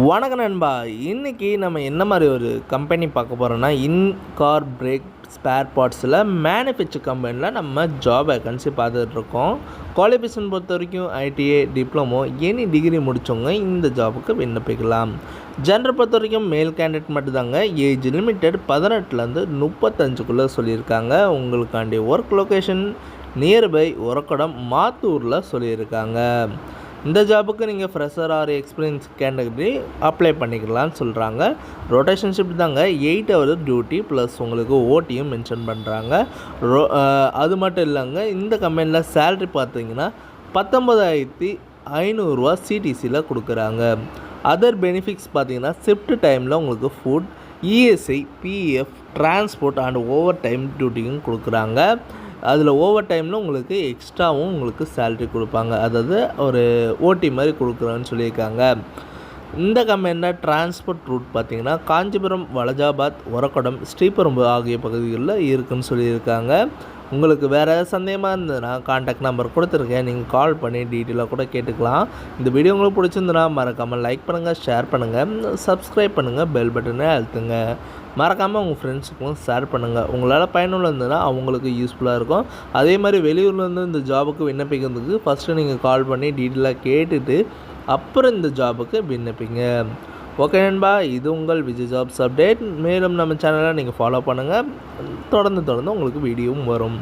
வணக்கம் நண்பா. இன்றைக்கி நம்ம என்ன மாதிரி ஒரு கம்பெனி பார்க்க போகிறோன்னா, இன்கார் பிரேக் ஸ்பேர் பார்ட்ஸில் மேனுஃபேக்சர் கம்பெனியில் நம்ம ஜாப் வேக்கன்சி பார்த்துட்ருக்கோம். குவாலிஃபிகேஷன் பொறுத்த வரைக்கும் ஐடிஐ, டிப்ளமோ, எனி டிகிரி முடித்தவங்க இந்த ஜாபுக்கு விண்ணப்பிக்கலாம். ஜெண்டர் பொறுத்த வரைக்கும் மேல் கேண்டிடேட் மட்டும்தாங்க. ஏஜ் லிமிட்டட் 18லேருந்து 35க்குள்ளே சொல்லியிருக்காங்க. உங்களுக்காண்டி ஒர்க் லொக்கேஷன் நியர்பை உரக்கடம் மாத்தூரில் சொல்லியிருக்காங்க. இந்த ஜாபுக்கு நீங்கள் fresher or experience category apply பண்ணிக்கலாம்னு சொல்கிறாங்க. ரொட்டேஷன் ஷிஃப்ட் தாங்க. 8 ஹவர் டியூட்டி ப்ளஸ் உங்களுக்கு ஓட்டியும் மென்ஷன் பண்ணுறாங்க. அது மட்டும் இல்லைங்க, இந்த கம்பெனியில் சேல்ரி பார்த்தீங்கன்னா 19,500 சிடிசியில் கொடுக்குறாங்க. அதர் பெனிஃபிட்ஸ் பார்த்தீங்கன்னா ஷிஃப்ட் டைமில் உங்களுக்கு food, ESI, PF, transport and overtime டியூட்டியும் கொடுக்குறாங்க. அதில் ஓவர் டைமில் உங்களுக்கு எக்ஸ்ட்ராவும் உங்களுக்கு சேல்ரி கொடுப்பாங்க. அதாவது ஒரு ஓடி மாதிரி கொடுக்குறோன்னு சொல்லியிருக்காங்க. இந்த கம்பெனியில் டிரான்ஸ்போர்ட் ரூட் பார்த்திங்கன்னா காஞ்சிபுரம், வலஜாபாத், ஒரக்கடம், ஸ்ரீபெரும்பு ஆகிய பகுதிகளில் இருக்குதுன்னு சொல்லியிருக்காங்க. உங்களுக்கு வேறு சந்தேகமாக இருந்ததுன்னா கான்டாக்ட் நம்பர் கொடுத்துருக்கேன், நீங்கள் கால் பண்ணி டீட்டெயிலாக கூட கேட்டுக்கலாம். இந்த வீடியோ உங்களுக்கு பிடிச்சிருந்துன்னா மறக்காமல் லைக் பண்ணுங்கள், ஷேர் பண்ணுங்கள், சப்ஸ்கிரைப் பண்ணுங்கள், பெல் பட்டனை அழுத்துங்க. மறக்காமல் உங்கள் ஃப்ரெண்ட்ஸுக்கும் ஷேர் பண்ணுங்கள். உங்களால் பயனுள்ள இருந்ததுன்னா அவங்களுக்கு யூஸ்ஃபுல்லாக இருக்கும். அதே மாதிரி வெளியூர்லேருந்து இந்த ஜாபுக்கு விண்ணப்பிக்கிறதுக்கு ஃபஸ்ட்டு நீங்கள் கால் பண்ணி டீட்டெயிலாக கேட்டுட்டு அப்புறம் இந்த ஜாபுக்கு விண்ணப்பிங்க. ஓகே நண்பா, இது உங்கள் விஜய் ஜாப்ஸ் அப்டேட். மேலும் நம்ம சேனலை நீங்கள் ஃபாலோ பண்ணுங்கள். தொடர்ந்து உங்களுக்கு வீடியோவும் வரும்.